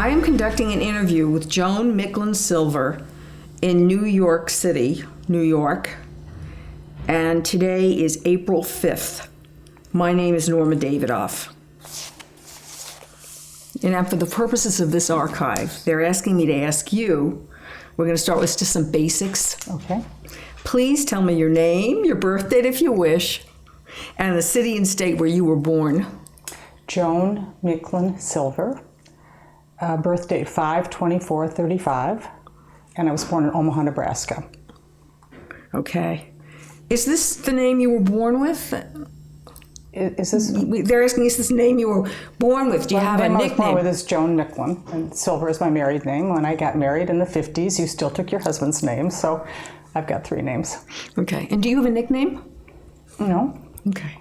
I am conducting an interview with Joan Micklin Silver in New York City, New York, and today is April 5th. My name is Norma Davidoff. And for the purposes of this archive, they're asking me to ask you, we're going to start with just some basics. Okay. Please tell me your name, your birth date if you wish, and the city and state where you were born. Joan Micklin Silver, birth date 5/24/35, and I was born in Omaha, Nebraska. Okay. Is this the name you were born with? Is this? They're asking, is this the name you were born with? Do you have a nickname? I was born with is Joan Micklin, and Silver is my married name. When I got married in the 50s, you still took your husband's name, so I've got 3 names. Okay. And do you have a nickname? No. Okay.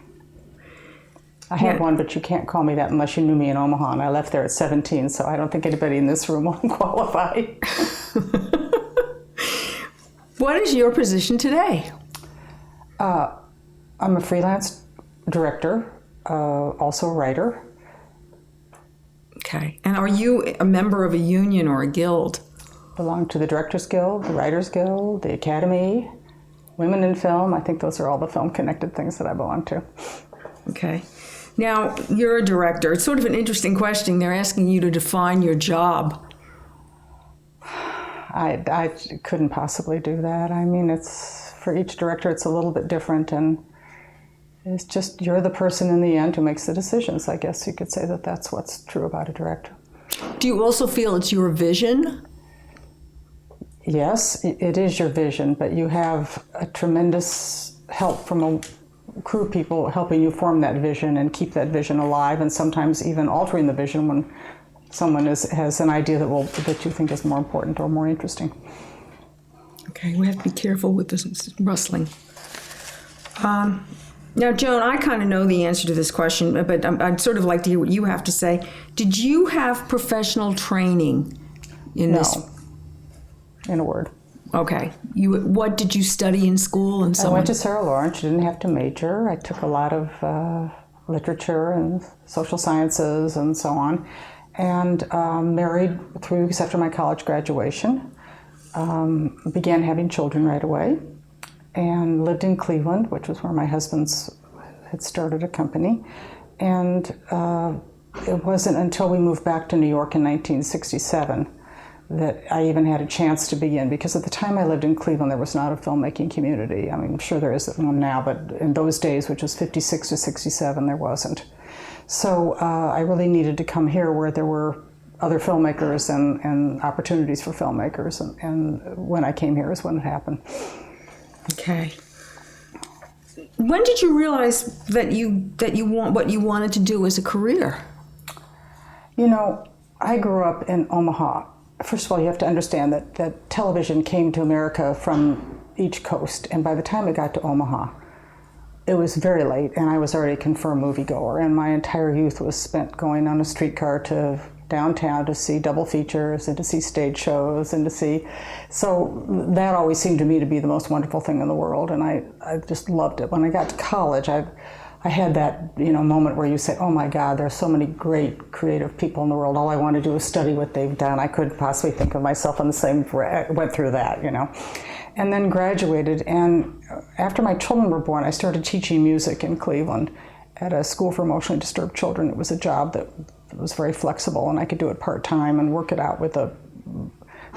I had one, but you can't call me that unless you knew me in Omaha, and I left there at 17, so I don't think anybody in this room will qualify. What is your position today? I'm a freelance director, also a writer. Okay. And are you a member of a union or a guild? Belong to the Directors Guild, the Writers Guild, the Academy, Women in Film. I think those are all the film-connected things that I belong to. Okay. Now, you're a director. It's sort of an interesting question. They're asking you to define your job. I couldn't possibly do that. I mean, it's for each director, it's a little bit different, and it's just you're the person in the end who makes the decisions. I guess you could say that that's what's true about a director. Do you also feel it's your vision? Yes, it is your vision, but you have a tremendous help from a crew of people helping you form that vision and keep that vision alive, and sometimes even altering the vision when someone has an idea that you think is more important or more interesting. Okay, we have to be careful with this rustling. Now, Joan, I kind of know the answer to this question, but I'd sort of like to hear what you have to say. Did you have professional training in this? No, in a word. Okay. What did you study in school and so on? I went to Sarah Lawrence. You didn't have to major. I took a lot of literature and social sciences and so on, and married 3 weeks after my college graduation. Began having children right away, and lived in Cleveland, which was where my husband's had started a company. And it wasn't until we moved back to New York in 1967 that I even had a chance to begin, because at the time I lived in Cleveland, there was not a filmmaking community. I mean, I'm sure there is one now, but in those days, which was 56 to 67, there wasn't. So I really needed to come here where there were other filmmakers and opportunities for filmmakers, and when I came here is when it happened. Okay. When did you realize that you want what you wanted to do as a career? You know, I grew up in Omaha. First of all, you have to understand that television came to America from each coast, and by the time it got to Omaha, it was very late, and I was already a confirmed moviegoer, and my entire youth was spent going on a streetcar to downtown to see double features and to see stage shows and to see, so that always seemed to me to be the most wonderful thing in the world, and I just loved it. When I got to college, I had that moment where you say, oh my God, there's so many great creative people in the world. All I want to do is study what they've done. I couldn't possibly think of myself on the same, went through that, and then graduated. And after my children were born, I started teaching music in Cleveland at a school for emotionally disturbed children. It was a job that was very flexible, and I could do it part-time and work it out with the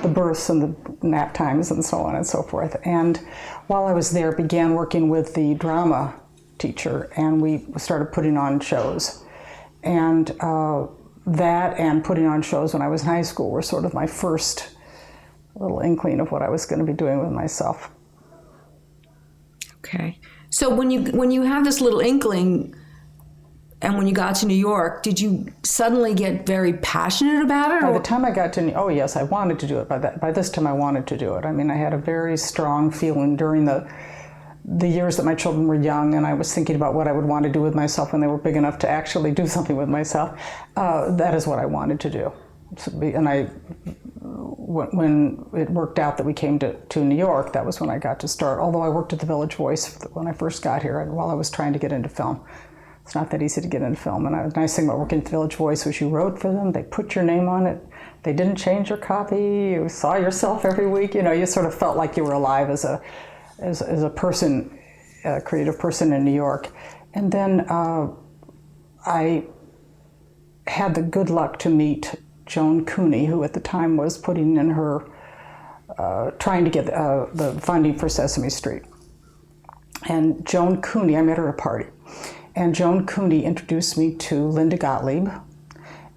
births and the nap times and so on and so forth. And while I was there, began working with the drama teacher, and we started putting on shows. And that and putting on shows when I was in high school were sort of my first little inkling of what I was going to be doing with myself. Okay. So when you have this little inkling, and when you got to New York, did you suddenly get very passionate about it? By the time I got to oh yes, I wanted to do it. By this time I wanted to do it. I mean, I had a very strong feeling during the years that my children were young, and I was thinking about what I would want to do with myself when they were big enough to actually do something with myself. That is what I wanted to do. And when it worked out that we came to New York, that was when I got to start. Although I worked at the Village Voice when I first got here, and while I was trying to get into film. It's not that easy to get into film. And the nice thing about working at the Village Voice was you wrote for them, they put your name on it, they didn't change your copy, you saw yourself every week, you know, you sort of felt like you were alive as a person, a creative person in New York. And then I had the good luck to meet Joan Cooney, who at the time was putting in her, trying to get the funding for Sesame Street. And Joan Cooney, I met her at a party. And Joan Cooney introduced me to Linda Gottlieb.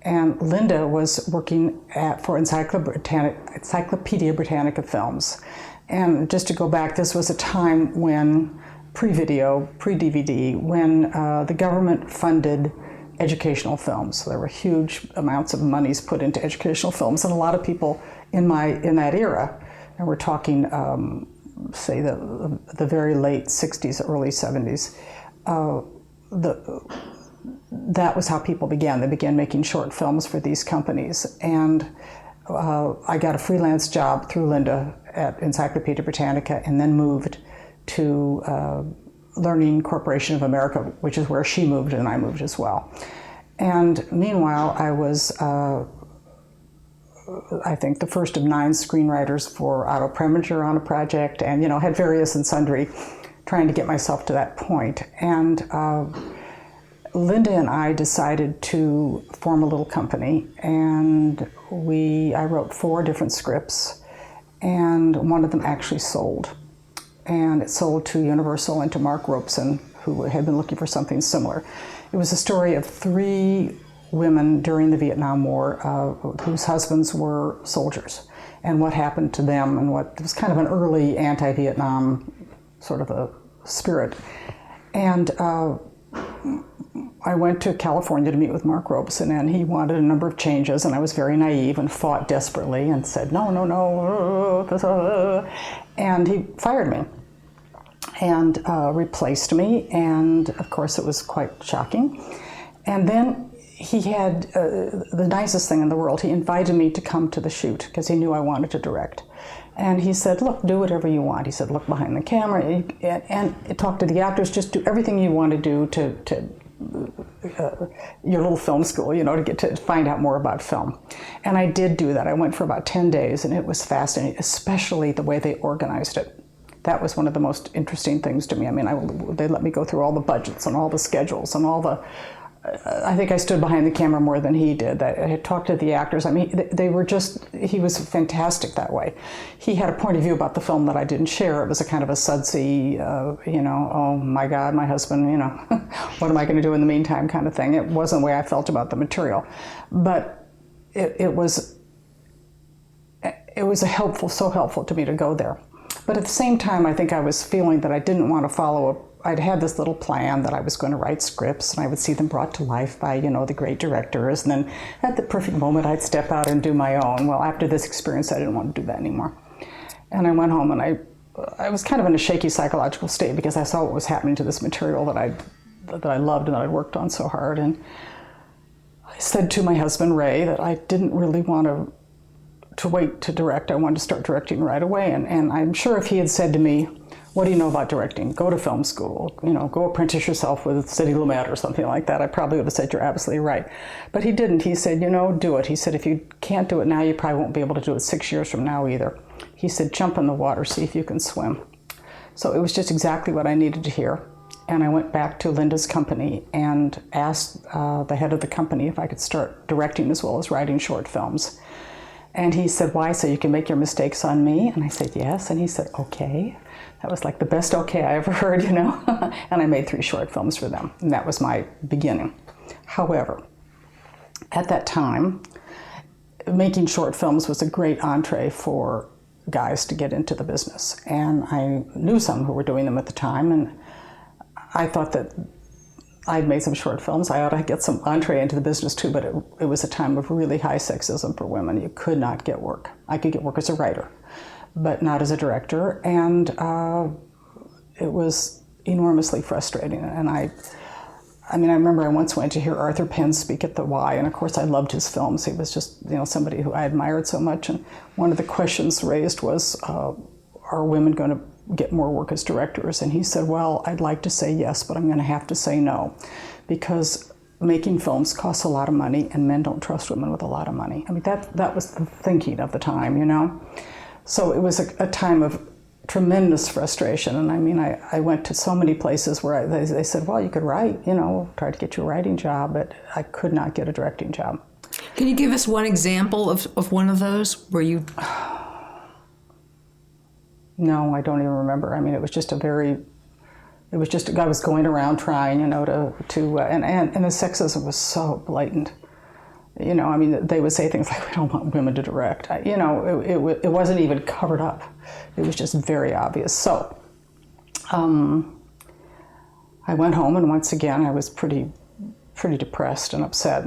And Linda was working for Encyclopedia Britannica Films. And just to go back, this was a time when, pre-video, pre-DVD, when the government funded educational films. So there were huge amounts of monies put into educational films. And a lot of people in that era, and we're talking, say, the very late 60s, early 70s, that was how people began. They began making short films for these companies. And I got a freelance job through Linda at Encyclopedia Britannica and then moved to Learning Corporation of America, which is where she moved and I moved as well. And meanwhile, I was, I think, the first of 9 screenwriters for Otto Preminger on a project, and, you know, had various and sundry trying to get myself to that point. And Linda and I decided to form a little company, and I wrote 4 different scripts, and one of them actually sold. And it sold to Universal and to Mark Robeson, who had been looking for something similar. It was a story of 3 women during the Vietnam War whose husbands were soldiers, and what happened to them, and what was kind of an early anti-Vietnam sort of a spirit. And I went to California to meet with Mark Robeson, and he wanted a number of changes, and I was very naive and fought desperately and said, no, and he fired me and replaced me, and of course it was quite shocking. And then he had the nicest thing in the world. He invited me to come to the shoot because he knew I wanted to direct. And he said, look, do whatever you want. He said, look behind the camera and talk to the actors, just do everything you want to do to your little film school, you know, to get to find out more about film. And I did do that. I went for about 10 days, and it was fascinating, especially the way they organized it. That was one of the most interesting things to me. I mean, they let me go through all the budgets and all the schedules and all the, I think I stood behind the camera more than he did. I had talked to the actors. I mean, he was fantastic that way. He had a point of view about the film that I didn't share. It was a kind of a sudsy, you know, oh my God, my husband, you know, what am I going to do in the meantime kind of thing. It wasn't the way I felt about the material. But it was so helpful to me to go there. But at the same time, I think I was feeling that I didn't want to follow I'd had this little plan that I was going to write scripts, and I would see them brought to life by, you know, the great directors, and then at the perfect moment I'd step out and do my own. Well, after this experience, I didn't want to do that anymore. And I went home, and I was kind of in a shaky psychological state because I saw what was happening to this material that I loved and that I'd worked on so hard. And I said to my husband, Ray, that I didn't really want to wait to direct. I wanted to start directing right away. And I'm sure if he had said to me, what do you know about directing? Go to film school, you know, go apprentice yourself with Sidney Lumet or something like that, I probably would have said, you're absolutely right. But he didn't. He said, you know, do it. He said, if you can't do it now, you probably won't be able to do it 6 years from now either. He said, jump in the water, see if you can swim. So it was just exactly what I needed to hear. And I went back to Linda's company and asked the head of the company if I could start directing as well as writing short films. And he said, why? So you can make your mistakes on me? And I said, yes. And he said, okay. That was like the best okay I ever heard, you know. And I made 3 short films for them. And that was my beginning. However, at that time, making short films was a great entree for guys to get into the business. And I knew some who were doing them at the time. And I thought that I'd made some short films. I ought to get some entree into the business too, but it was a time of really high sexism for women. You could not get work. I could get work as a writer, but not as a director, and it was enormously frustrating. And I mean, I remember I once went to hear Arthur Penn speak at the Y, and of course I loved his films. He was just, you know, somebody who I admired so much. And one of the questions raised was, are women going to get more work as directors. And he said, well, I'd like to say yes, but I'm going to have to say no, because making films costs a lot of money, and men don't trust women with a lot of money. I mean, that was the thinking of the time, you know? So it was a time of tremendous frustration. And I mean, I went to so many places where they said, well, you could write, you know, try to get you a writing job, but I could not get a directing job. Can you give us one example of one of those where you... No, I don't even remember. I mean, it was just I was going around trying, you know, and the sexism was so blatant. You know, I mean, they would say things like, we don't want women to direct. You know, it wasn't even covered up. It was just very obvious. So I went home, and once again, I was pretty depressed and upset.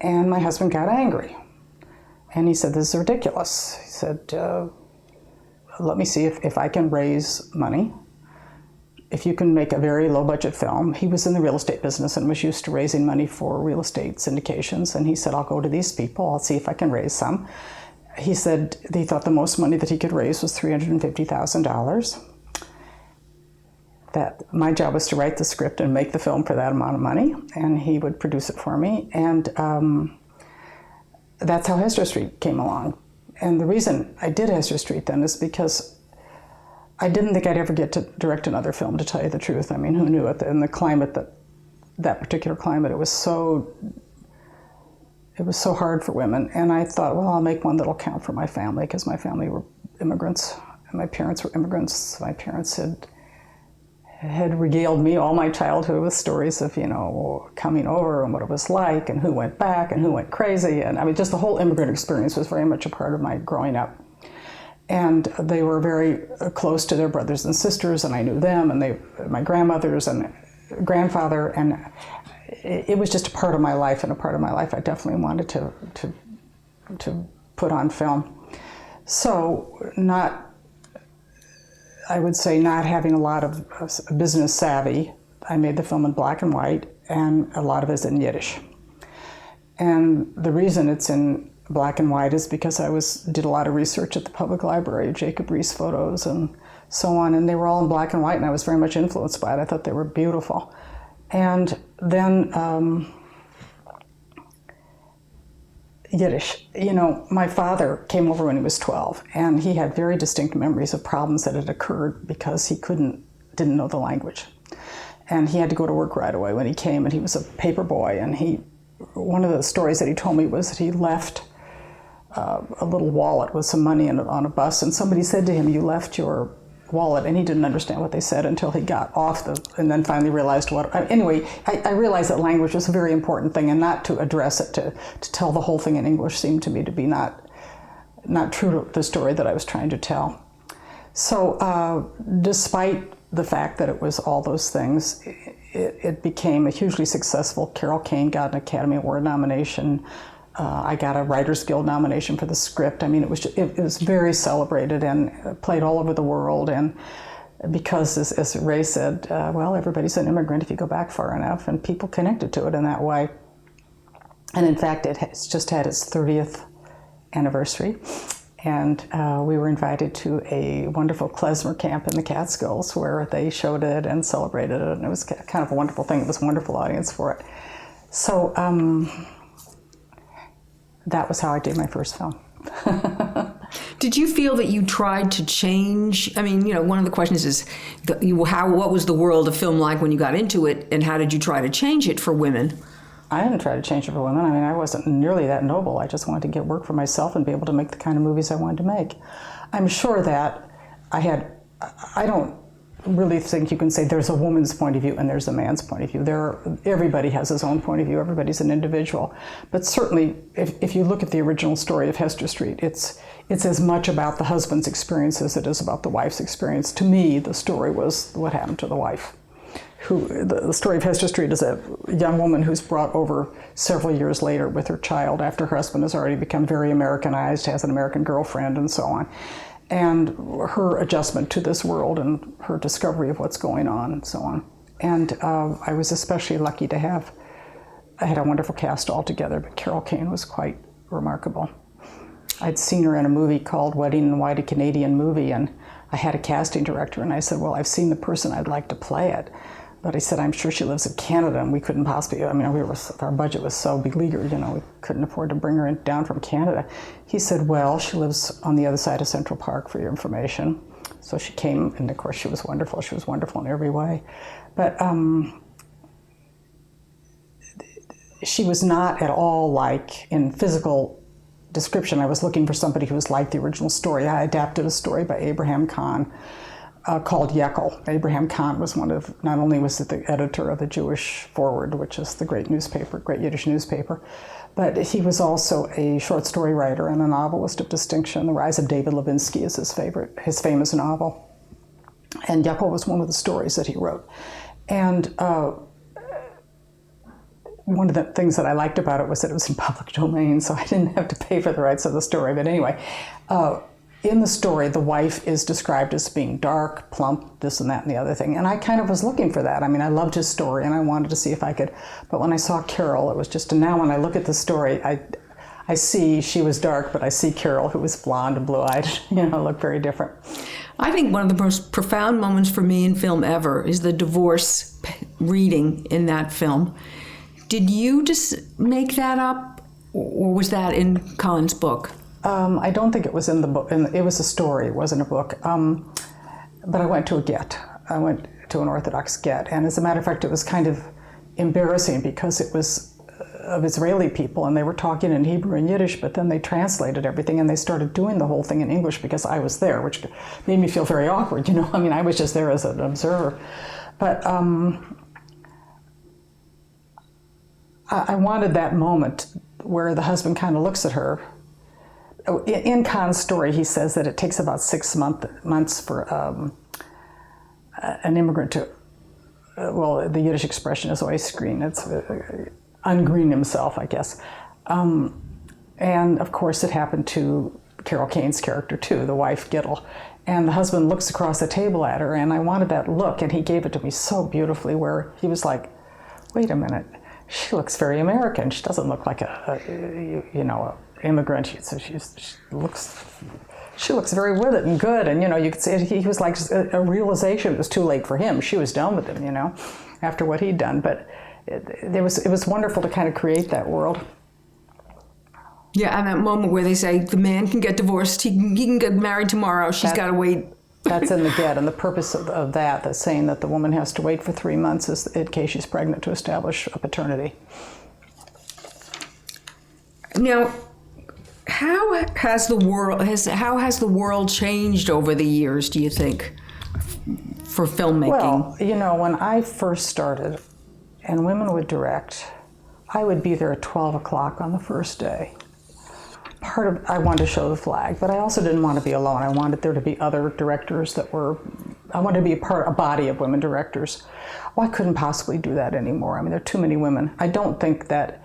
And my husband got angry. And he said, this is ridiculous. He said, let me see if I can raise money. If you can make a very low-budget film. He was in the real estate business and was used to raising money for real estate syndications. And he said, I'll go to these people. I'll see if I can raise some. He said he thought the most money that he could raise was $350,000. That my job was to write the script and make the film for that amount of money, and he would produce it for me. And that's how Hester Street came along. And the reason I did Hester Street then is because I didn't think I'd ever get to direct another film, to tell you the truth. I mean, who knew it? In the climate, that particular climate, it was so hard for women. And I thought, well, I'll make one that'll count for my family, because my family were immigrants, and my parents were immigrants. My parents had regaled me all my childhood with stories of, you know, coming over and what it was like, and who went back and who went crazy. And I mean, just the whole immigrant experience was very much a part of my growing up. And they were very close to their brothers and sisters, and I knew them, and my grandmothers and grandfather, and it was just a part of my life, and a part of my life I definitely wanted to put on film. So I would say not having a lot of business savvy, I made the film in black and white, and a lot of it's in Yiddish. And the reason it's in black and white is because did a lot of research at the public library, Jacob Riis photos and so on, and they were all in black and white, and I was very much influenced by it. I thought they were beautiful. And then Yiddish. You know, my father came over when he was 12, and he had very distinct memories of problems that had occurred because he didn't know the language. And he had to go to work right away when he came, and he was a paper boy, and one of the stories that he told me was that he left a little wallet with some money in it on a bus, and somebody said to him, you left your wallet, and he didn't understand what they said until he got off and then finally realized anyway, I realized that language was a very important thing, and not to address it, to tell the whole thing in English seemed to me to be not true to the story that I was trying to tell. So despite the fact that it was all those things, it became a hugely successful. Carol Kane got an Academy Award nomination. I got a Writers Guild nomination for the script. I mean, it was very celebrated and played all over the world. And because, as Ray said, well, everybody's an immigrant if you go back far enough, and people connected to it in that way. And in fact, it's just had its 30th anniversary. And we were invited to a wonderful klezmer camp in the Catskills where they showed it and celebrated it. And it was kind of a wonderful thing. It was a wonderful audience for it. So that was how I did my first film. Did you feel that you tried to change? I mean, you know, one of the questions is, what was the world of film like when you got into it, and how did you try to change it for women? I didn't try to change it for women. I mean, I wasn't nearly that noble. I just wanted to get work for myself and be able to make the kind of movies I wanted to make. I'm sure that I don't really think you can say there's a woman's point of view and there's a man's point of view. Everybody has his own point of view. Everybody's an individual. But certainly, if you look at the original story of Hester Street, it's as much about the husband's experience as it is about the wife's experience. To me, the story was what happened to the wife. The story of Hester Street is a young woman who's brought over several years later with her child after her husband has already become very Americanized, has an American girlfriend, and so on. And her adjustment to this world and her discovery of what's going on and so on. And I was especially lucky to I had a wonderful cast altogether, but Carol Kane was quite remarkable. I'd seen her in a movie called Wedding in White, a Canadian movie, and I had a casting director, and I said, well, I've seen the person I'd like to play it. But he said, I'm sure she lives in Canada, and we couldn't possibly, our budget was so beleaguered, we couldn't afford to bring her down from Canada. He said, well, she lives on the other side of Central Park, for your information. So she came, and of course she was wonderful. She was wonderful in every way. But she was not at all like, in physical description, I was looking for somebody who was like the original story. I adapted a story by Abraham Kane called Jekyll. Abraham Kane was not only was it the editor of the Jewish Forward, which is the great Yiddish newspaper, but he was also a short story writer and a novelist of distinction. The Rise of David Levinsky is his famous novel. And Jekyll was one of the stories that he wrote. And one of the things that I liked about it was that it was in public domain, so I didn't have to pay for the rights of the story. But anyway, in the story, the wife is described as being dark, plump, this and that and the other thing. And I kind of was looking for that. I mean, I loved his story, and I wanted to see if I could. But when I saw Carol, it was just, and now when I look at the story, I see she was dark, but I see Carol, who was blonde and blue-eyed, look very different. I think one of the most profound moments for me in film ever is the divorce reading in that film. Did you just make that up, or was that in Kane's book? I don't think it was in the book. It was a story, it wasn't a book. But I went to a get. I went to an Orthodox get. And as a matter of fact, it was kind of embarrassing because it was of Israeli people, and they were talking in Hebrew and Yiddish, but then they translated everything, and they started doing the whole thing in English because I was there, which made me feel very awkward, I mean, I was just there as an observer. But I wanted that moment where the husband kind of looks at her. In Kane's story, he says that it takes about 6 months for an immigrant to, the Yiddish expression is oisgreen. It's ungreen himself, I guess. And of course, it happened to Carol Kane's character too, the wife Gittel. And the husband looks across the table at her, and I wanted that look, and he gave it to me so beautifully, where he was like, "Wait a minute, she looks very American. She doesn't look like a immigrant. She looks very with it and good." And you could say he was like a realization. It was too late for him. She was done with him, after what he'd done. But it was wonderful to kind of create that world. Yeah, and that moment where they say the man can get divorced, he can get married tomorrow. She's got to wait. That's in the get, and the purpose of that's saying that the woman has to wait for 3 months is in case she's pregnant to establish a paternity. Now, how has the world changed over the years, do you think, for filmmaking? Well, when I first started and women would direct, I would be there at 12 o'clock on the first day. I wanted to show the flag, but I also didn't want to be alone. I wanted there to be other directors I wanted to be a body of women directors. Well, I couldn't possibly do that anymore. I mean, there are too many women. I don't think that,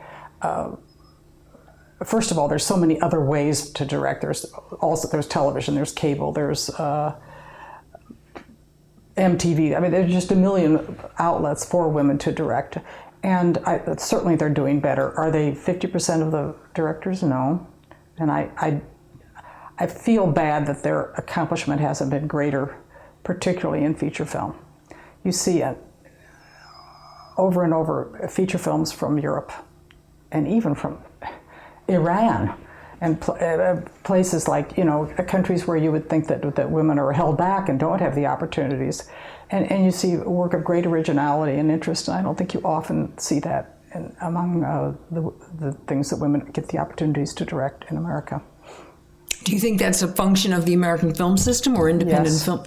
first of all, there's so many other ways to direct. There's television, there's cable, there's MTV. I mean, there's just a million outlets for women to direct. And certainly they're doing better. Are they 50% of the directors? No. And I feel bad that their accomplishment hasn't been greater, particularly in feature film. You see over and over feature films from Europe, and even from Iran, and places like, countries where you would think that women are held back and don't have the opportunities. And you see work of great originality and interest, and I don't think you often see that among the things that women get the opportunities to direct in America. Do you think that's a function of the American film system or independent film?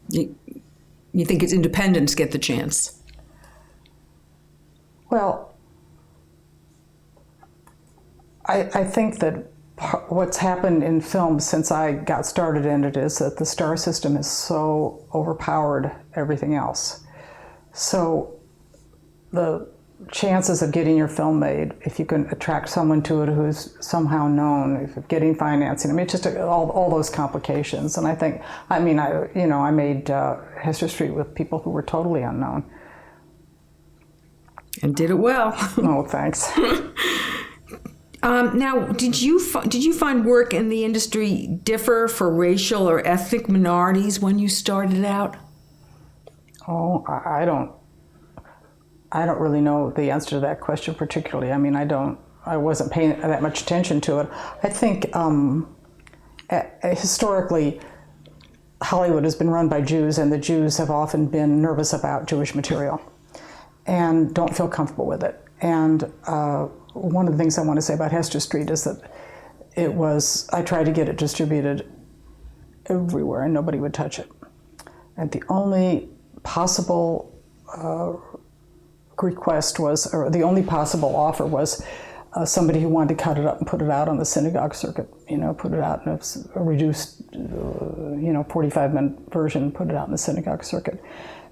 You think it's independents get the chance? Well, I think that what's happened in film since I got started in it is that the star system has so overpowered everything else. So the chances of getting your film made, if you can attract someone to it who's somehow known, if getting financing, I mean, it's just all those complications. And I made Hester Street with people who were totally unknown. And did it well. Oh, thanks. Now, did you find work in the industry differ for racial or ethnic minorities when you started out? Oh, I don't really know the answer to that question particularly. I mean, I wasn't paying that much attention to it. I think historically, Hollywood has been run by Jews, and the Jews have often been nervous about Jewish material and don't feel comfortable with it. And one of the things I want to say about Hester Street is that I tried to get it distributed everywhere and nobody would touch it. And the only possible request was, or the only possible offer was somebody who wanted to cut it up and put it out on the synagogue circuit, put it out in a reduced, 45-minute version, put it out in the synagogue circuit.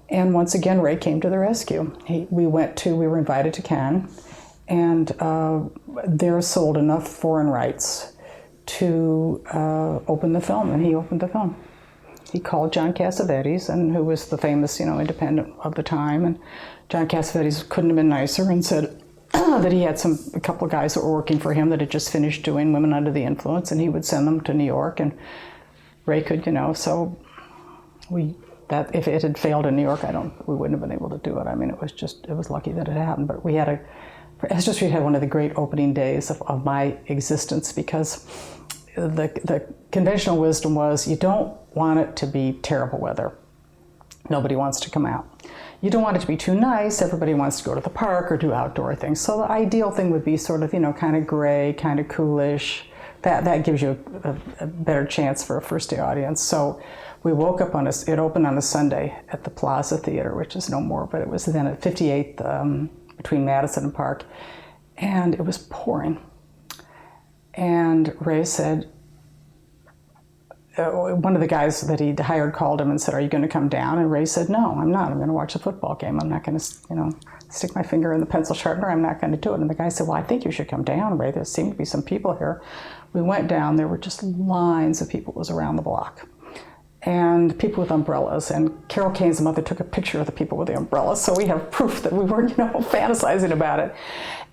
And once again, Ray came to the rescue. We were invited to Kane, and there sold enough foreign rights to open the film, and he opened the film. He called John Cassavetes, and who was the famous, independent of the time, and John Cassavetes couldn't have been nicer and said that he had a couple of guys that were working for him that had just finished doing Women Under the Influence, and he would send them to New York, and Ray could, so if it had failed in New York, we wouldn't have been able to do it. I mean, it was lucky that it happened, but Hester Street had one of the great opening days of my existence, because the conventional wisdom was you don't want it to be terrible weather. Nobody wants to come out. You don't want it to be too nice. Everybody wants to go to the park or do outdoor things. So the ideal thing would be sort of, kind of gray, kind of coolish. That gives you a better chance for a first day audience. So we woke up it opened on a Sunday at the Plaza Theater, which is no more, but it was then at 58th between Madison and Park. And it was pouring. And Ray said, one of the guys that he'd hired called him and said, "Are you going to come down?" And Ray said, "No, I'm not. I'm going to watch a football game. I'm not going to, stick my finger in the pencil sharpener. I'm not going to do it." And the guy said, "Well, I think you should come down, Ray. There seem to be some people here." We went down. There were just lines of people. It was around the block. And people with umbrellas. And Carol Kane's mother took a picture of the people with the umbrellas, so we have proof that we weren't, fantasizing about it.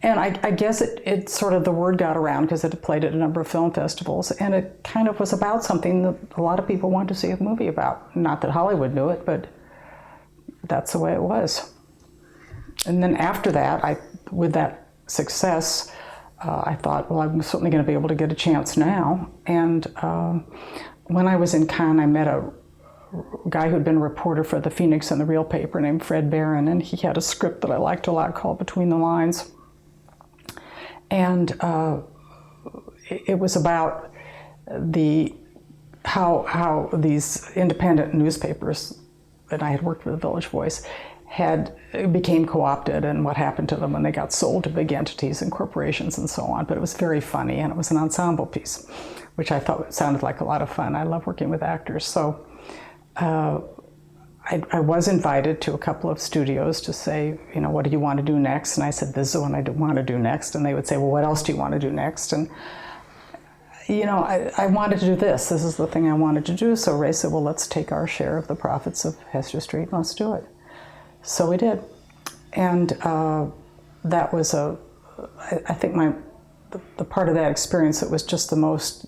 And I guess it sort of, the word got around because it had played at a number of film festivals, and it kind of was about something that a lot of people wanted to see a movie about. Not that Hollywood knew it, but that's the way it was. And then after that, with that success, I thought, well, I'm certainly going to be able to get a chance now. And when I was in Cannes, I met a guy who'd been a reporter for the Phoenix and the Real paper named Fred Barron, and he had a script that I liked a lot called Between the Lines. And it was about how these independent newspapers, and I had worked with the Village Voice, became co-opted, and what happened to them when they got sold to big entities and corporations and so on. But it was very funny, and it was an ensemble piece, which I thought sounded like a lot of fun. I love working with actors. So I was invited to a couple of studios to say, what do you want to do next? And I said, this is what I want to do next. And they would say, well, what else do you want to do next? And, I wanted to do this. This is the thing I wanted to do. So Ray said, well, let's take our share of the profits of Hester Street and let's do it. So we did. And that was I think the part of that experience that was just the most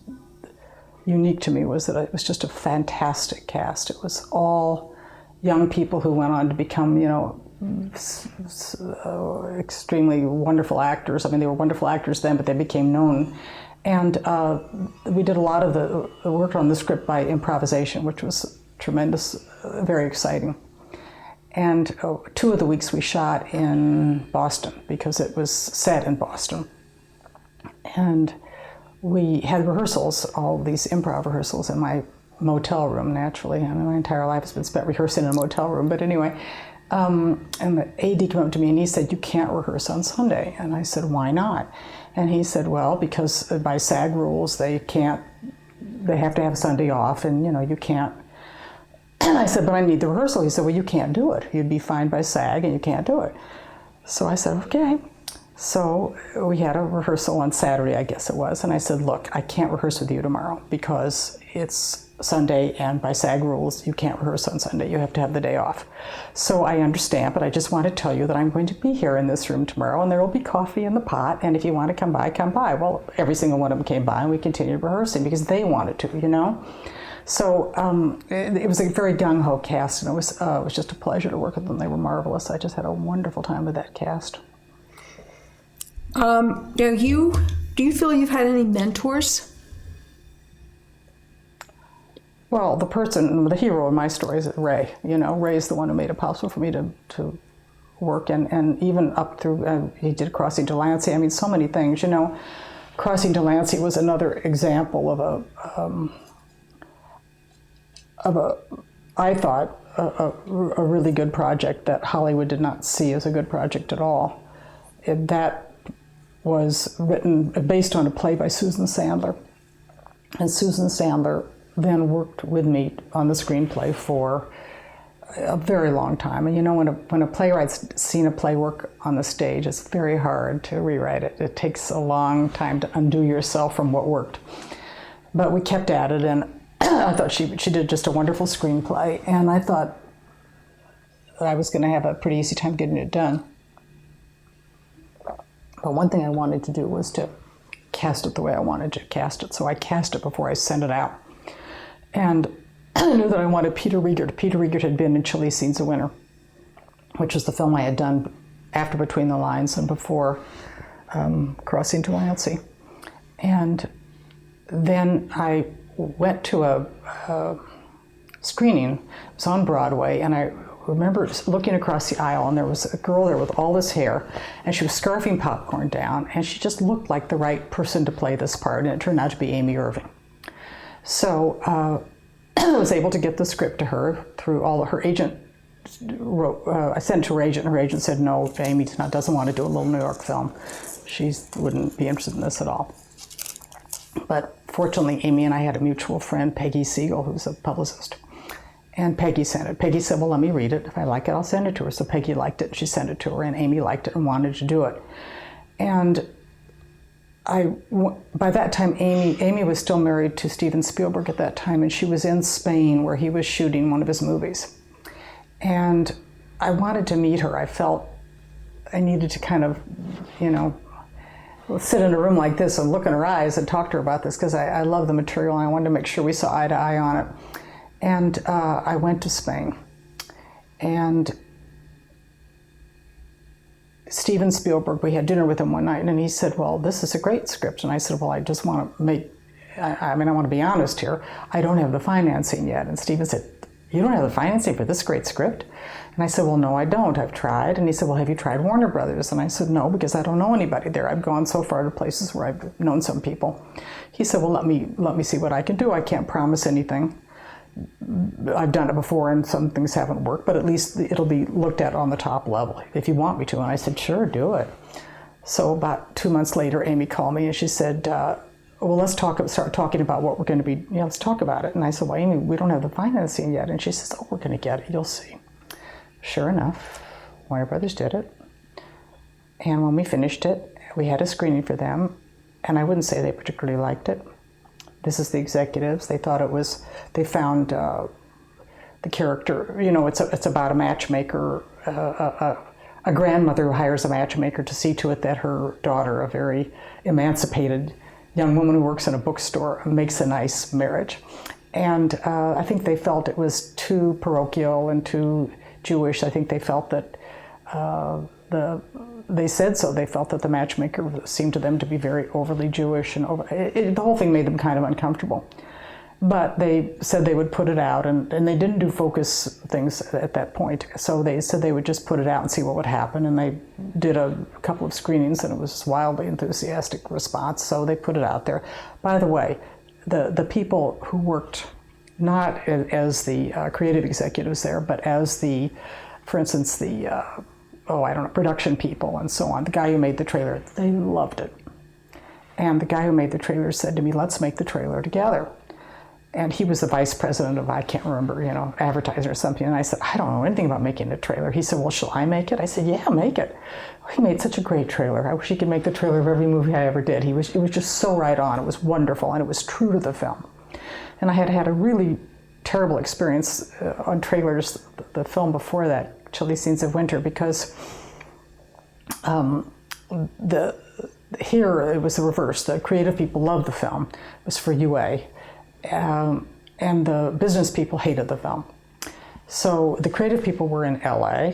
unique to me was that it was just a fantastic cast. It was all young people who went on to become, extremely wonderful actors. I mean, they were wonderful actors then, but they became known. And we did a lot of the work on the script by improvisation, which was tremendous, very exciting. And 2 of the weeks we shot in Boston because it was set in Boston. And we had rehearsals, all these improv rehearsals in my motel room, naturally. I mean, my entire life has been spent rehearsing in a motel room, but anyway. And the AD came up to me and he said, you can't rehearse on Sunday. And I said, why not? And he said, well, because by SAG rules, they have to have Sunday off, and you can't. And I said, but I need the rehearsal. He said, well, you can't do it. You'd be fined by SAG and you can't do it. So I said, okay. So we had a rehearsal on Saturday, I guess it was. And I said, look, I can't rehearse with you tomorrow because it's Sunday, and by SAG rules, you can't rehearse on Sunday. You have to have the day off. So I understand, but I just want to tell you that I'm going to be here in this room tomorrow, and there will be coffee in the pot, and if you want to come by, come by. Well, every single one of them came by, and we continued rehearsing because they wanted to, you know? So it was a very gung-ho cast, and it was just a pleasure to work with them. They were marvelous. I just had a wonderful time with that cast. Do you feel you've had any mentors? Well, the hero in my story is Ray. You know, Ray is the one who made it possible for me to work, and even up through, he did Crossing to Lansing. I mean, so many things, you know. Crossing to Lansing was another example I thought, a really good project that Hollywood did not see as a good project at all. That was written based on a play by Susan Sandler. And Susan Sandler then worked with me on the screenplay for a very long time. And you know, when a playwright's seen a play work on the stage, it's very hard to rewrite it. It takes a long time to undo yourself from what worked. But we kept at it, and I thought she did just a wonderful screenplay, and I thought that I was going to have a pretty easy time getting it done. But one thing I wanted to do was to cast it the way I wanted to cast it, so I cast it before I sent it out. And I knew that I wanted Peter Riegert. Peter Riegert had been in Chilly Scenes of Winter, which was the film I had done after Between the Lines and before Crossing to Lansing. And then I went to a screening. It was on Broadway, and I remember looking across the aisle, and there was a girl there with all this hair, and she was scarfing popcorn down, and she just looked like the right person to play this part, and it turned out to be Amy Irving. So I was able to get the script to her through her agent. I sent it to her agent, and her agent said, no, Amy doesn't want to do a little New York film. She wouldn't be interested in this at all. But fortunately, Amy and I had a mutual friend, Peggy Siegel, who's a publicist. And Peggy sent it. Peggy said, well, let me read it. If I like it, I'll send it to her. So Peggy liked it, and she sent it to her, and Amy liked it and wanted to do it. And by that time, Amy was still married to Steven Spielberg at that time, and she was in Spain where he was shooting one of his movies. And I wanted to meet her. I felt I needed to kind of, you know, sit in a room like this and look in her eyes and talk to her about this, because I love the material, and I wanted to make sure we saw eye to eye on it. And I went to Spain, and Steven Spielberg, we had dinner with him one night, and he said, well, this is a great script. And I said, well, I just want to I want to be honest here, I don't have the financing yet. And Steven said, you don't have the financing for this great script? And I said, well, no, I don't. I've tried. And he said, well, have you tried Warner Brothers? And I said, no, because I don't know anybody there. I've gone so far to places where I've known some people. He said, well, let me see what I can do. I can't promise anything. I've done it before, and some things haven't worked, but at least it'll be looked at on the top level if you want me to. And I said, sure, do it. So about 2 months later, Amy called me, and she said, well, let's start talking about what we're going to be, let's talk about it. And I said, well, Amy, we don't have the financing yet. And she says, oh, we're going to get it, you'll see. Sure enough, Warner Brothers did it. And when we finished it, we had a screening for them, and I wouldn't say they particularly liked it. This is the executives. They thought they found the character, it's about a matchmaker, a grandmother who hires a matchmaker to see to it that her daughter, a very emancipated young woman who works in a bookstore, makes a nice marriage. And I think they felt it was too parochial and too Jewish. I think they felt that they said so. They felt that the matchmaker seemed to them to be very overly Jewish, and the whole thing made them kind of uncomfortable. But they said they would put it out, and they didn't do focus things at that point. So they said they would just put it out and see what would happen, and they did a couple of screenings, and it was wildly enthusiastic response, so they put it out there. By the way, the people who worked not as the creative executives there, but as for instance, the production people and so on, the guy who made the trailer, they loved it. And the guy who made the trailer said to me, let's make the trailer together. And he was the vice president of, I can't remember, advertising or something. And I said, I don't know anything about making a trailer. He said, well, shall I make it? I said, yeah, make it. He made such a great trailer. I wish he could make the trailer of every movie I ever did. It was just so right on. It was wonderful, and it was true to the film. And I had had a really terrible experience on trailers, the film before that, Chilly Scenes of Winter, because here it was the reverse. The creative people loved the film. It was for UA. And the business people hated the film. So the creative people were in LA,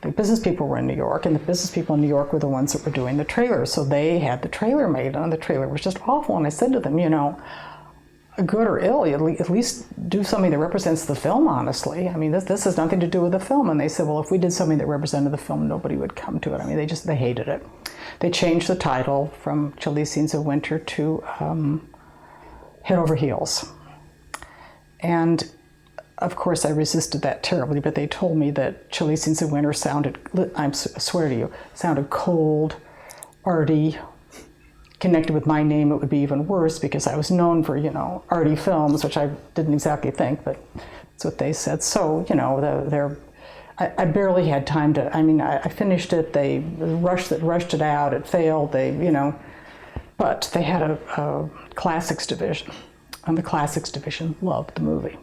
the business people were in New York, and the business people in New York were the ones that were doing the trailer. So they had the trailer made, and the trailer was just awful. And I said to them, you know, good or ill, at least do something that represents the film, honestly. I mean, this has nothing to do with the film. And they said, well, if we did something that represented the film, nobody would come to it. I mean, they hated it. They changed the title from Chilly Scenes of Winter to Head Over Heels. And of course, I resisted that terribly, but they told me that Chilly Scenes of Winter sounded, I swear to you, sounded cold, arty. Connected with my name, it would be even worse because I was known for, you know, arty films, which I didn't exactly think, but that's what they said. So, you know, I barely had time to, I mean, I finished it, they rushed it out, it failed, but they had a classics division, and the classics division loved the movie.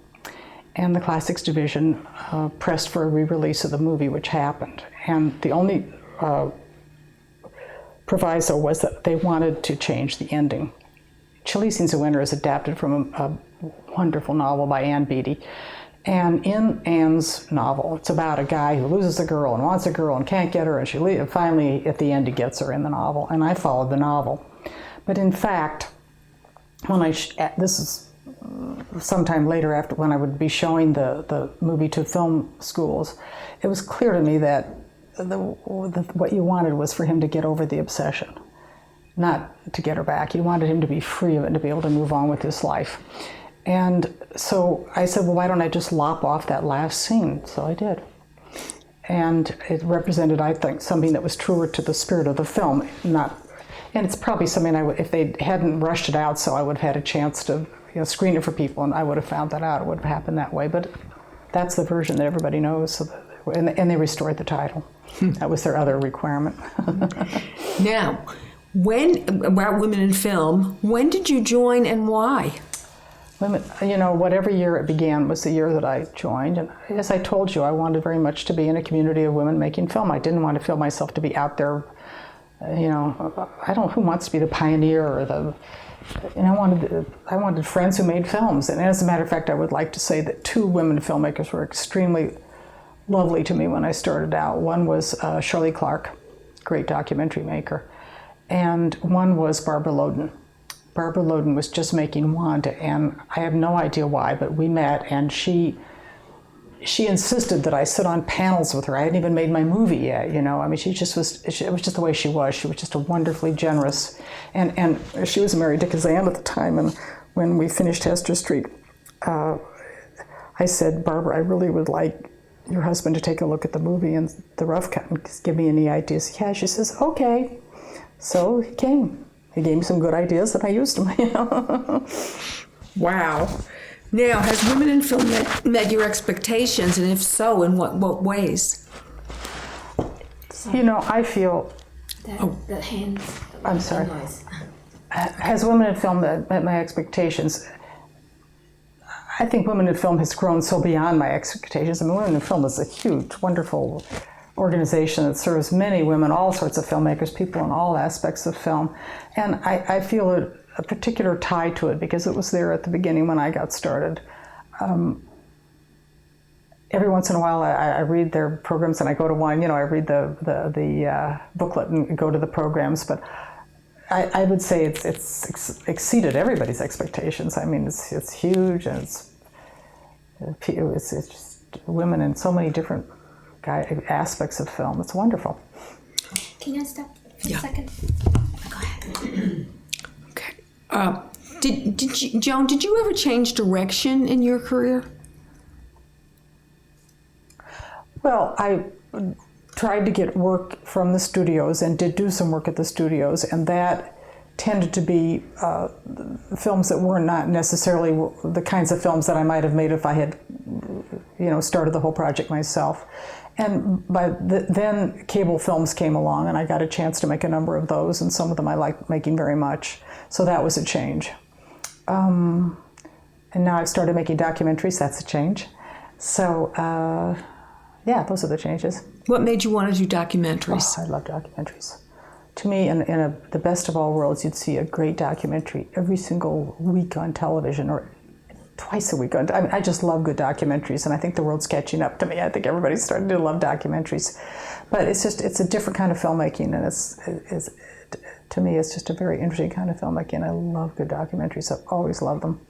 And the classics division pressed for a re-release of the movie, which happened. And the only proviso was that they wanted to change the ending. Chilly Scenes of Winter is adapted from a wonderful novel by Ann Beattie. And in Anne's novel, it's about a guy who loses a girl and wants a girl and can't get her, and finally, at the end, he gets her in the novel. And I followed the novel. But in fact, this is sometime later, after when I would be showing the movie to film schools, it was clear to me that what you wanted was for him to get over the obsession, not to get her back. You wanted him to be free of it and to be able to move on with his life. And so I said, well, why don't I just lop off that last scene? So I did. And it represented, I think, something that was truer to the spirit of the film. And it's probably something if they hadn't rushed it out, so I would have had a chance to screen it for people, and I would have found that out. It would have happened that way. But that's the version that everybody knows. So and they restored the title. That was their other requirement. Now, about women in film, when did you join and why? Women, whatever year it began was the year that I joined. And as I told you, I wanted very much to be in a community of women making film. I didn't want to feel myself to be out there, who wants to be the pioneer or I wanted friends who made films. And as a matter of fact, I would like to say that two women filmmakers were extremely lovely to me when I started out. One was Shirley Clark, great documentary maker, and one was Barbara Loden. Barbara Loden was just making Wanda, and I have no idea why, but we met, and she insisted that I sit on panels with her. I hadn't even made my movie yet, I mean, it was just the way she was. She was just a wonderfully generous, and she was married to Kazan at the time, and when we finished Hester Street, I said, Barbara, I really would like your husband to take a look at the movie and the rough cut and give me any ideas. Yeah, she says, okay. So he came. He gave me some good ideas and I used them. Wow. Now, has women in film met your expectations, and if so, in what ways? I feel... The hands... I'm sorry. Has women in film met my expectations? I think Women in Film has grown so beyond my expectations. I mean, Women in Film is a huge, wonderful organization that serves many women, all sorts of filmmakers, people in all aspects of film. And I feel a particular tie to it because it was there at the beginning when I got started. Every once in a while I read their programs, and I go to one, I read the booklet and go to the programs, but I would say it's exceeded everybody's expectations. I mean, it's huge, and it's just women in so many different aspects of film. It's wonderful. Can I stop for a second? Go ahead. Okay. Joan, did you ever change direction in your career? Well, I tried to get work from the studios and did do some work at the studios, and that tended to be films that were not necessarily the kinds of films that I might have made if I had, started the whole project myself. And then cable films came along, and I got a chance to make a number of those, and some of them I liked making very much. So that was a change. And And now I've started making documentaries. That's a change. So, yeah, those are the changes. What made you want to do documentaries? Oh, I love documentaries. To me, in the best of all worlds, you'd see a great documentary every single week on television, or twice a week. I just love good documentaries, and I think the world's catching up to me. I think everybody's starting to love documentaries. But it's a different kind of filmmaking, and to me, it's just a very interesting kind of filmmaking. I love good documentaries. I've always loved them.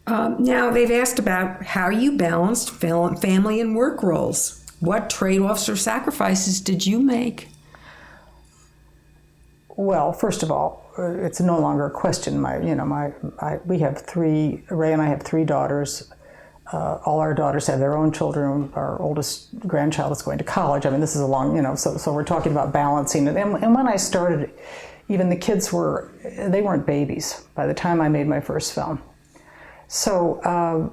Now, they've asked about how you balanced family and work roles. What trade-offs or sacrifices did you make? Well, first of all, it's no longer a question. We have three. Ray and I have three daughters. All our daughters have their own children. Our oldest grandchild is going to college. I mean, this is a long, so we're talking about balancing it. And when I started, even the kids they weren't babies by the time I made my first film. So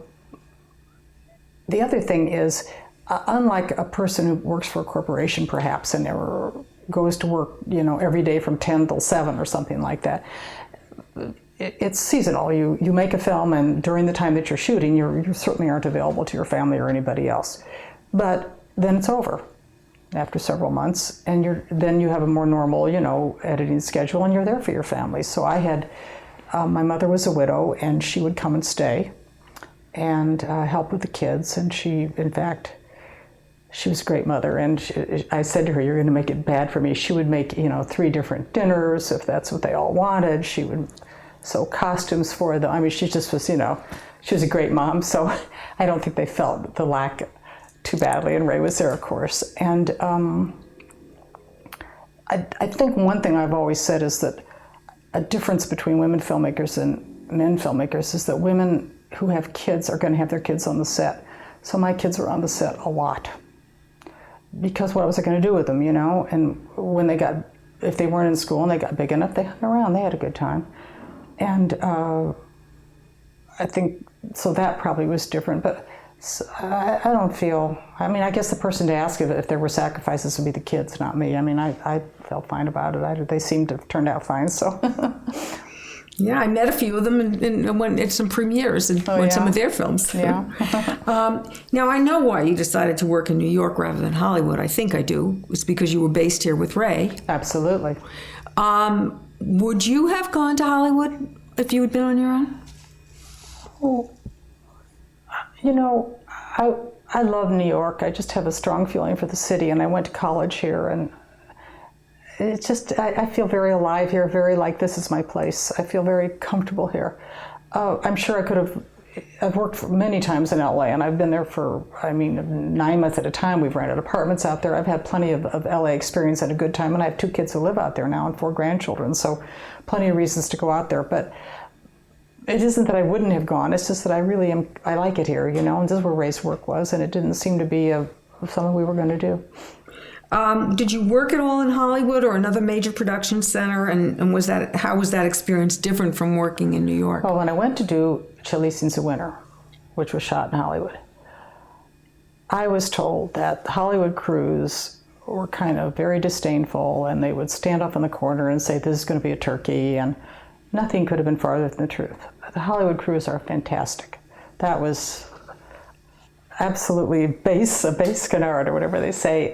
the other thing is, unlike a person who works for a corporation perhaps and never goes to work, every day from 10 till 7 or something like that, it's seasonal. You make a film, and during the time that you're shooting, you certainly aren't available to your family or anybody else. But then it's over after several months, and then you have a more normal, editing schedule, and you're there for your family. So I had, my mother was a widow, and she would come and stay and help with the kids, and she was a great mother, and I said to her, "You're going to make it bad for me." She would make, 3 different dinners if that's what they all wanted. She would sew costumes for them. I mean, she just was, she was a great mom, so I don't think they felt the lack too badly, and Ray was there, of course. And I think one thing I've always said is that a difference between women filmmakers and men filmmakers is that women who have kids are going to have their kids on the set. So my kids were on the set a lot, because what was I going to do with them, And if they weren't in school and they got big enough, they hung around, they had a good time. And I think, so that probably was different, but I don't feel, I guess the person to ask if there were sacrifices would be the kids, not me. I felt fine about it. They seemed to have turned out fine, so. Yeah, I met a few of them and went at some premieres and went some of their films. Yeah. Now, I know why you decided to work in New York rather than Hollywood. I think I do. It's because you were based here with Ray. Absolutely. Would you have gone to Hollywood if you had been on your own? Well, I love New York. I just have a strong feeling for the city, and I went to college here, and it's just, I feel very alive here, very like this is my place. I feel very comfortable here. I'm sure I've worked many times in LA, and I've been there for, 9 months at a time. We've rented apartments out there. I've had plenty of LA experience and a good time, and I have 2 kids who live out there now and 4 grandchildren, so plenty of reasons to go out there. But it isn't that I wouldn't have gone, it's just that I like it here, and this is where Ray's work was, and it didn't seem to be something we were going to do. Did you work at all in Hollywood or another major production center, and how was that experience different from working in New York? Well, when I went to do Chilly Scenes of Winter, which was shot in Hollywood, I was told that the Hollywood crews were kind of very disdainful, and they would stand up in the corner and say, "This is going to be a turkey," and nothing could have been farther than the truth. The Hollywood crews are fantastic. That was absolutely a base canard, or whatever they say.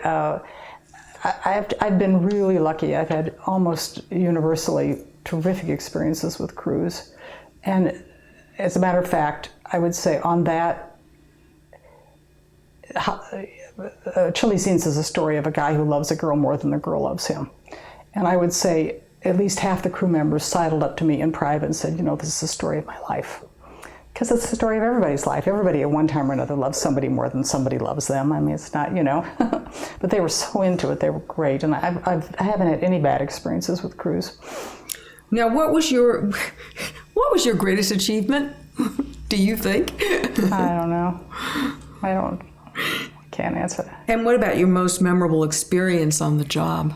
I've been really lucky. I've had almost universally terrific experiences with crews. And as a matter of fact, I would say on that, Chilly Scenes is a story of a guy who loves a girl more than the girl loves him. And I would say at least half the crew members sidled up to me in private and said, this is the story of my life. Because it's the story of everybody's life. Everybody at one time or another loves somebody more than somebody loves them. It's not, but they were so into it. They were great. And I haven't had any bad experiences with crews. Now, what was your greatest achievement, do you think? I don't know. I can't answer that. And what about your most memorable experience on the job?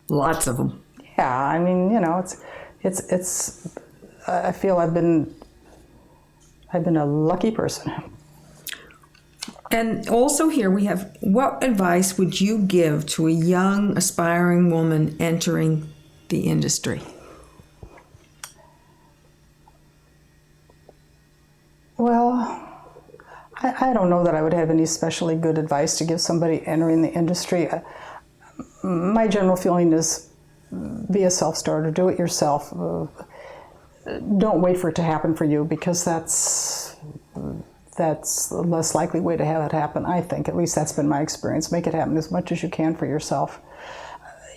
Lots of them. Yeah, it's I feel I've been a lucky person. And also here we have, what advice would you give to a young, aspiring woman entering the industry? Well, I don't know that I would have any especially good advice to give somebody entering the industry. My general feeling is be a self-starter, do it yourself. Don't wait for it to happen for you, because that's the less likely way to have it happen, I think. At least that's been my experience. Make it happen as much as you can for yourself.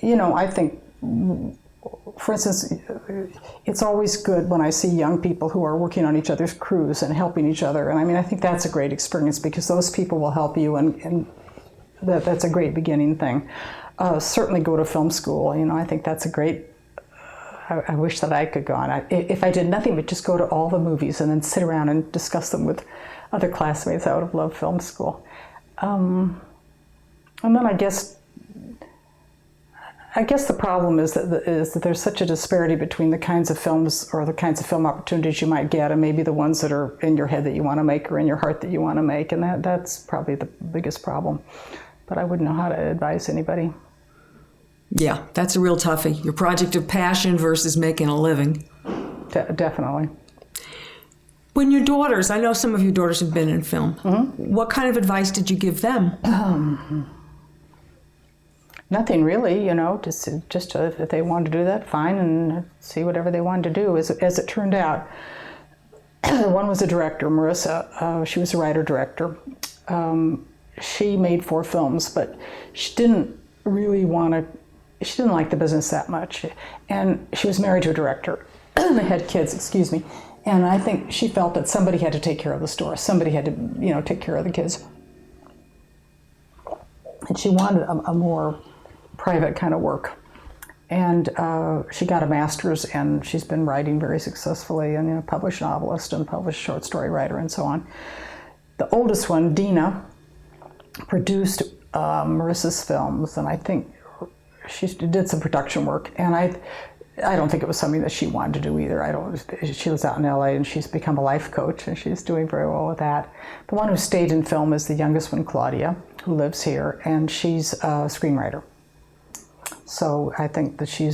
I think, for instance, it's always good when I see young people who are working on each other's crews and helping each other. And I think that's a great experience, because those people will help you, and that's a great beginning thing. Certainly go to film school. I think that's a great, I wish that I could go on. If I did nothing but just go to all the movies and then sit around and discuss them with other classmates, I would have loved film school. And then I guess the problem is that there's such a disparity between the kinds of films or the kinds of film opportunities you might get, and maybe the ones that are in your head that you want to make or in your heart that you want to make, and that's probably the biggest problem. But I wouldn't know how to advise anybody. Yeah, that's a real toughie. Your project of passion versus making a living. Definitely. When your daughters, I know some of your daughters have been in film, what kind of advice did you give them? Nothing really, just if they wanted to do that, fine, and see whatever they wanted to do. As it turned out, one was a director, Marissa. She was a writer-director. She made 4 films, but she didn't like the business that much. And she was married to a director. They had kids, excuse me. And I think she felt that somebody had to take care of the store. Somebody had to, take care of the kids. And she wanted a more private kind of work. And she got a master's, and she's been writing very successfully, and published novelist and published short story writer and so on. The oldest one, Dina, produced Marissa's films, and I think she did some production work. And I don't think it was something that she wanted to do either. She lives out in LA, and she's become a life coach, and she's doing very well with that. The one who stayed in film is the youngest one, Claudia, who lives here, and she's a screenwriter. So I think that she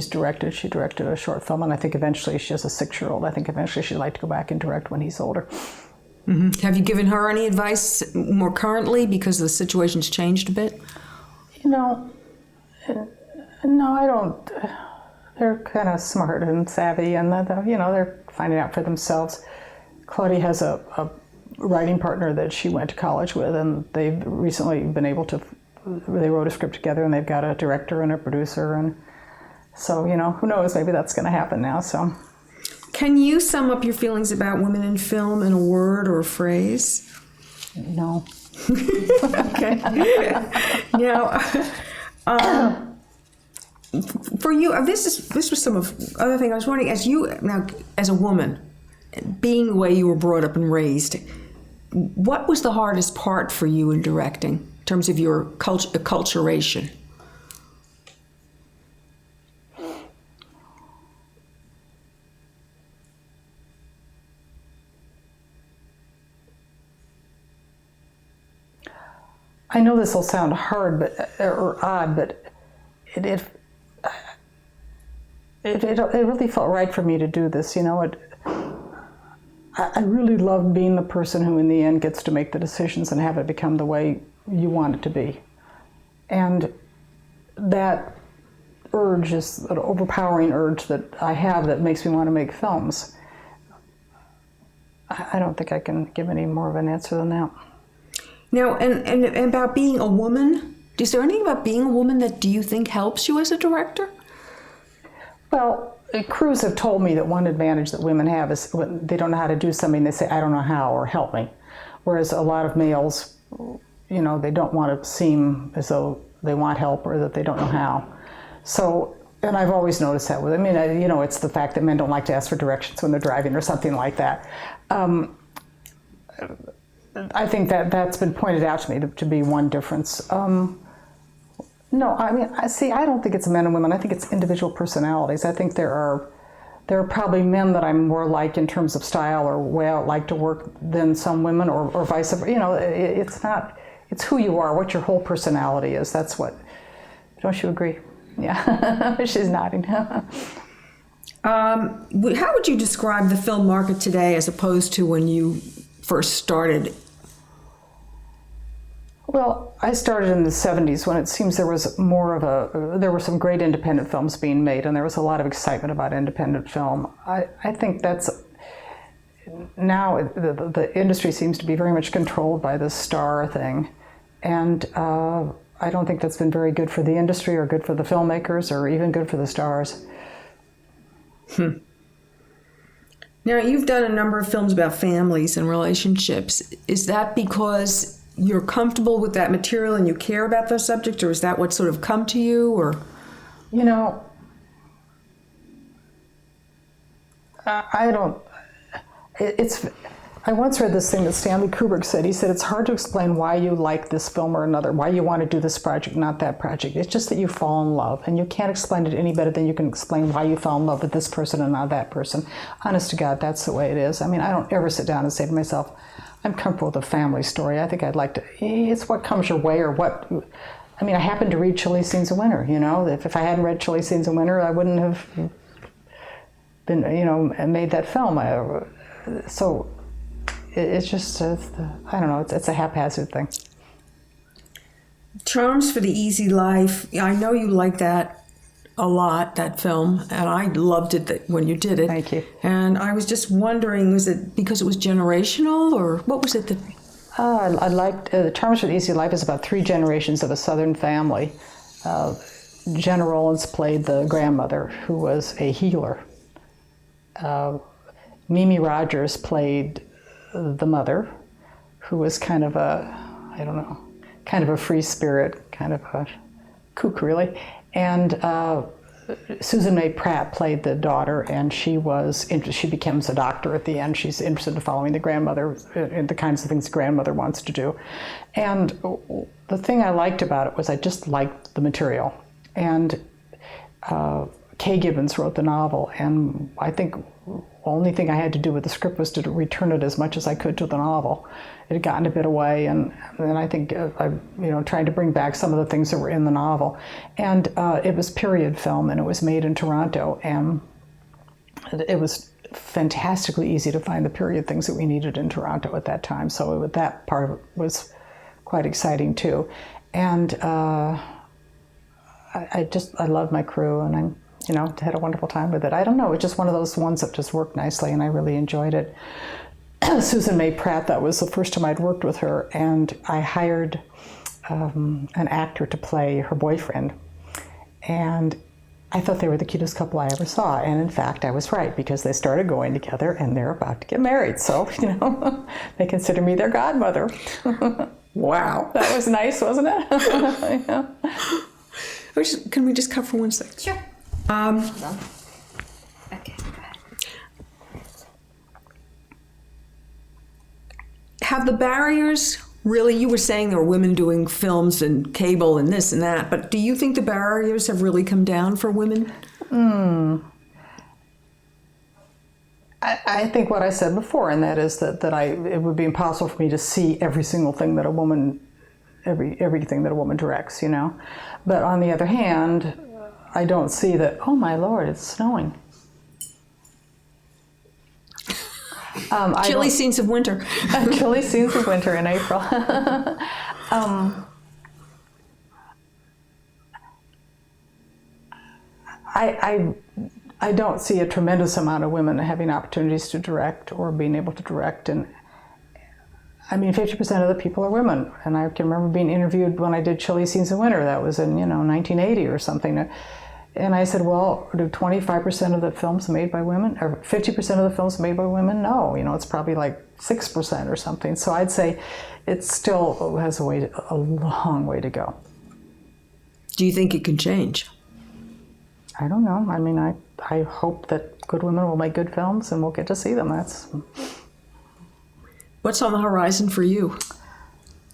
directed a short film, and I think eventually, she has a 6-year-old. I think eventually she'd like to go back and direct when he's older. Mm-hmm. Have you given her any advice more currently, because the situation's changed a bit? No, I don't. They're kind of smart and savvy, and they're finding out for themselves. Claudia has a writing partner that she went to college with, and they've recently been able to. They wrote a script together, and they've got a director and a producer, and so who knows? Maybe that's going to happen now. So, can you sum up your feelings about women in film in a word or a phrase? No. Okay. Now, for you, this was some of other thing I was wondering. As a woman, being the way you were brought up and raised, what was the hardest part for you in directing, in terms of your acculturation? I know this will sound hard, or odd, but it really felt right for me to do this. I really love being the person who in the end gets to make the decisions and have it become the way you want it to be. And that urge is an overpowering urge that I have that makes me want to make films. I don't think I can give any more of an answer than that. Now, and about being a woman, is there anything about being a woman that do you think helps you as a director? Well, crews have told me that one advantage that women have is when they don't know how to do something, they say, I don't know how, or help me. Whereas a lot of males, they don't want to seem as though they want help or that they don't know how. So, and I've always noticed that with, it's the fact that men don't like to ask for directions when they're driving or something like that. I think that's been pointed out to me to be one difference. No, I don't think it's men and women. I think it's individual personalities. I think there are probably men that I'm more like in terms of style or way I like to work than some women, or vice versa. It's who you are, what your whole personality is. That's what. Don't you agree? Yeah, she's nodding. How would you describe the film market today as opposed to when you first started? Well, I started in the 70s when it seems there was there were some great independent films being made, and there was a lot of excitement about independent film. I think that's, now the industry seems to be very much controlled by this star thing, and I don't think that's been very good for the industry or good for the filmmakers or even good for the stars. Now, you've done a number of films about families and relationships. Is that because you're comfortable with that material and you care about those subjects, or is that what sort of come to you? Or, you know, I don't. I once read this thing that Stanley Kubrick said. He said, it's hard to explain why you like this film or another, why you want to do this project, not that project. It's just that you fall in love, and you can't explain it any better than you can explain why you fell in love with this person and not that person. Honest to God, that's the way it is. I mean, I don't ever sit down and say to myself, I'm comfortable with a family story. I think I'd like to, it's what comes your way or what, I mean, I happened to read Chilly Scenes of Winter, you know. If I hadn't read Chilly Scenes of Winter, I wouldn't have been, you know, made that film. So it's just, I don't know, it's a haphazard thing. Charms for the Easy Life, I know you like that a lot, that film, and I loved it when you did it. Thank you. And I was just wondering, was it because it was generational, or what was it that... I liked, Charms for the Easy Life is about 3 generations of a Southern family. Jenna Rollins played the grandmother, who was a healer. Mimi Rogers played the mother, who was kind of a, I don't know, kind of a free spirit, kind of a kook, really. And Susan Mae Pratt played the daughter, and she becomes a doctor at the end. She's interested in following the grandmother and the kinds of things the grandmother wants to do. And the thing I liked about it was I just liked the material. And Kay Gibbons wrote the novel, and I think the only thing I had to do with the script was to return it as much as I could to the novel. It had gotten a bit away, and I think trying to bring back some of the things that were in the novel. And it was period film, and it was made in Toronto, and it was fantastically easy to find the period things that we needed in Toronto at that time. So that part of it was quite exciting too. And I love my crew, and I'm had a wonderful time with it. I don't know, it's just one of those ones that just worked nicely, and I really enjoyed it. Susan Mae Pratt, that was the first time I'd worked with her, and I hired an actor to play her boyfriend. And I thought they were the cutest couple I ever saw, and in fact, I was right, because they started going together, and they're about to get married, so, they consider me their godmother. Wow. That was nice, wasn't it? Yeah. Can we just cut for 1 second? Sure. Okay, go ahead. Have the barriers really, you were saying there were women doing films and cable and this and that, but do you think the barriers have really come down for women? I think what I said before, and that is that it would be impossible for me to see every single thing that a woman, everything that a woman directs, But on the other hand, I don't see that, oh my Lord, it's snowing. Chilly Scenes of Winter. Chilly Scenes of Winter in April. I don't see a tremendous amount of women having opportunities to direct or being able to direct. And I mean, 50% of the people are women. And I can remember being interviewed when I did Chilly Scenes of Winter. That was in, 1980 or something. And I said, well, do 25% of the films made by women, or 50% of the films made by women? No, it's probably like 6% or something. So I'd say it still has a long way to go. Do you think it can change? I don't know. I mean, I hope that good women will make good films and we'll get to see them. What's on the horizon for you?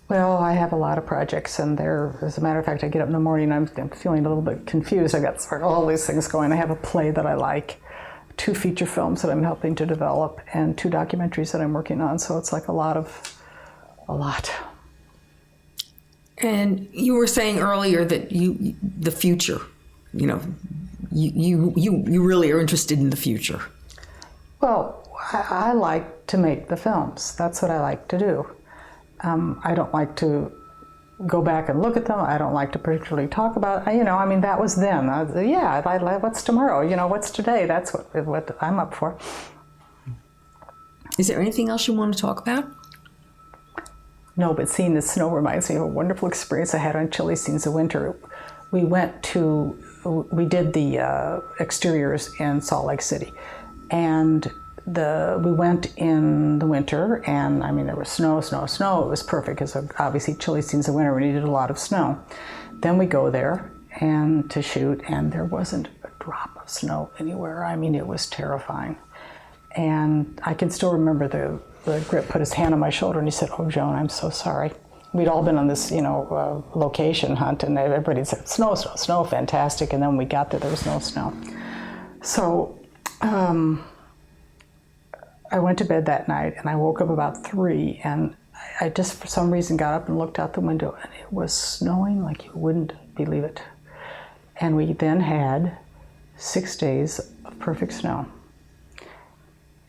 Well, I have a lot of projects, and as a matter of fact, I get up in the morning and I'm feeling a little bit confused. I've got all these things going. I have a play that I like, 2 feature films that I'm helping to develop, and 2 documentaries that I'm working on. So it's like a lot. And you were saying earlier that the future, you really are interested in the future. Well, I like to make the films. That's what I like to do. I don't like to go back and look at them. I don't like to particularly talk about, that was then. What's tomorrow? What's today? That's what I'm up for. Is there anything else you want to talk about? No, but seeing the snow reminds me of a wonderful experience I had on Chilly Scenes of Winter. We did the exteriors in Salt Lake City, and we went in the winter, and there was snow. It was perfect because obviously Chilly Scenes of Winter, we needed a lot of snow. Then we go there and to shoot, and there wasn't a drop of snow anywhere. It was terrifying. And I can still remember the grip put his hand on my shoulder and he said, "Oh, Joan, I'm so sorry." We'd all been on this, location hunt, and everybody said, snow, fantastic. And then when we got there was no snow. So I went to bed that night, and I woke up about 3, and I just, for some reason, got up and looked out the window, and it was snowing like you wouldn't believe it. And we then had 6 days of perfect snow.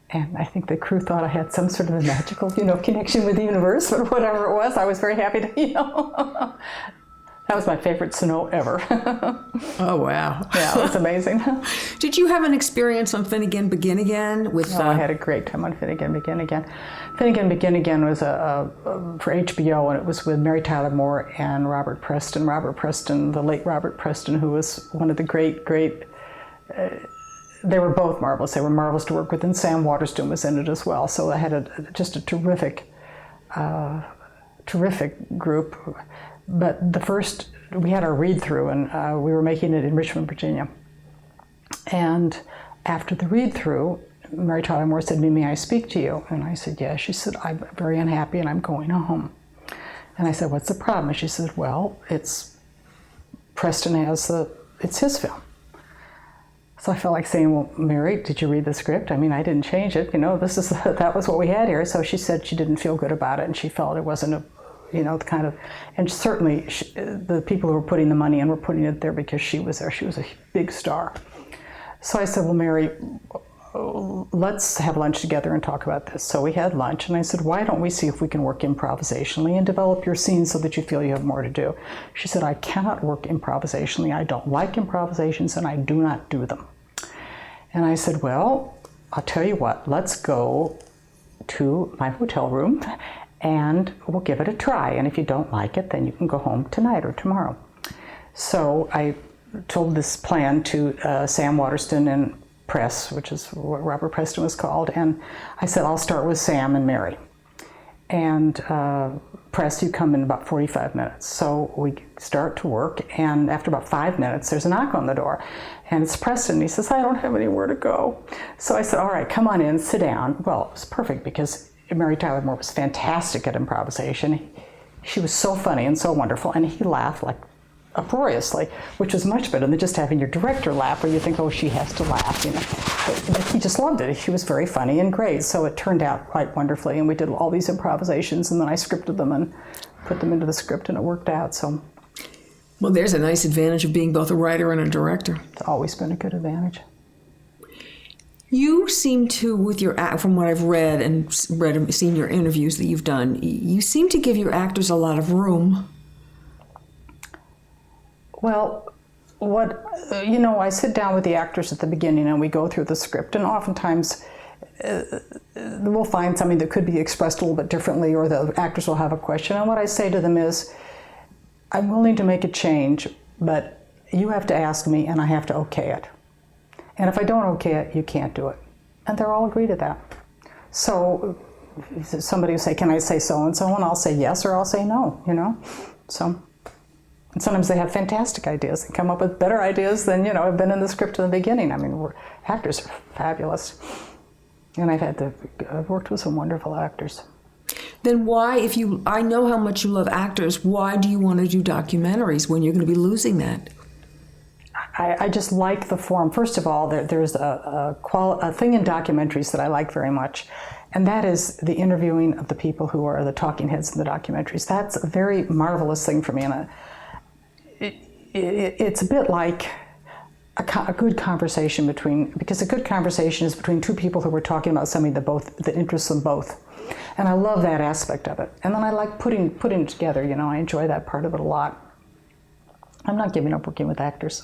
And I think the crew thought I had some sort of a magical, connection with the universe, or whatever it was. I was very happy to, That was my favorite snow ever. Oh, wow. Yeah, it was amazing. Did you have an experience on Finnegan Begin Again? I had a great time on Finnegan Begin Again. Finnegan Begin Again was for HBO, and it was with Mary Tyler Moore and Robert Preston. Robert Preston, the late Robert Preston, who was one of the great they were both marvelous. They were marvelous to work with, and Sam Waterston was in it as well. So I had just a terrific group. But we had our read-through, and we were making it in Richmond, Virginia. And after the read-through, Mary Tyler Moore said to me, "May I speak to you?" And I said, "Yes." She said, "I'm very unhappy and I'm going home." And I said, "What's the problem?" And she said, "Well, Preston it's his film." So I felt like saying, "Well, Mary, did you read the script? I didn't change it. That was what we had here." So she said she didn't feel good about it, and she felt it wasn't and certainly the people who were putting the money in were putting it there because she was there. She was a big star. So I said, "Well, Mary, let's have lunch together and talk about this." So we had lunch, and I said, "Why don't we see if we can work improvisationally and develop your scenes so that you feel you have more to do?" She said, "I cannot work improvisationally. I don't like improvisations, and I do not do them." And I said, "Well, I'll tell you what, let's go to my hotel room and we'll give it a try. And if you don't like it, then you can go home tonight or tomorrow." So I told this plan to Sam Waterston and Press, which is what Robert Preston was called. And I said, "I'll start with Sam and Mary. And Press, you come in about 45 minutes. So we start to work, and after about 5 minutes, there's a knock on the door. And it's Preston. He says, "I don't have anywhere to go." So I said, "All right, come on in, sit down." Well, it was perfect because Mary Tyler Moore was fantastic at improvisation. She was so funny and so wonderful, and he laughed like uproariously, which was much better than just having your director laugh, where you think, "Oh, she has to laugh," But he just loved it. She was very funny and great, so it turned out quite wonderfully, and we did all these improvisations, and then I scripted them and put them into the script, and it worked out. So, well, there's a nice advantage of being both a writer and a director. It's always been a good advantage. You seem to, from what I've read and seen your interviews that you've done, you seem to give your actors a lot of room. Well, I sit down with the actors at the beginning and we go through the script, and oftentimes we'll find something that could be expressed a little bit differently, or the actors will have a question. And what I say to them is, "I'm willing to make a change, but you have to ask me and I have to okay it. And if I don't okay it, you can't do it." And they're all agree to that. So somebody will say, "Can I say so-and-so?" And I'll say yes, or I'll say no, So, and sometimes they have fantastic ideas. They come up with better ideas than, have been in the script in the beginning. Actors are fabulous. And I've worked with some wonderful actors. Then why, I know how much you love actors, why do you want to do documentaries when you're going to be losing that? I just like the form. First of all, there's a thing in documentaries that I like very much, and that is the interviewing of the people who are the talking heads in the documentaries. That's a very marvelous thing for me, and it's a bit like a good conversation because a good conversation is between two people who were talking about something that interests them both. And I love that aspect of it. And then I like putting it together, I enjoy that part of it a lot. I'm not giving up working with actors.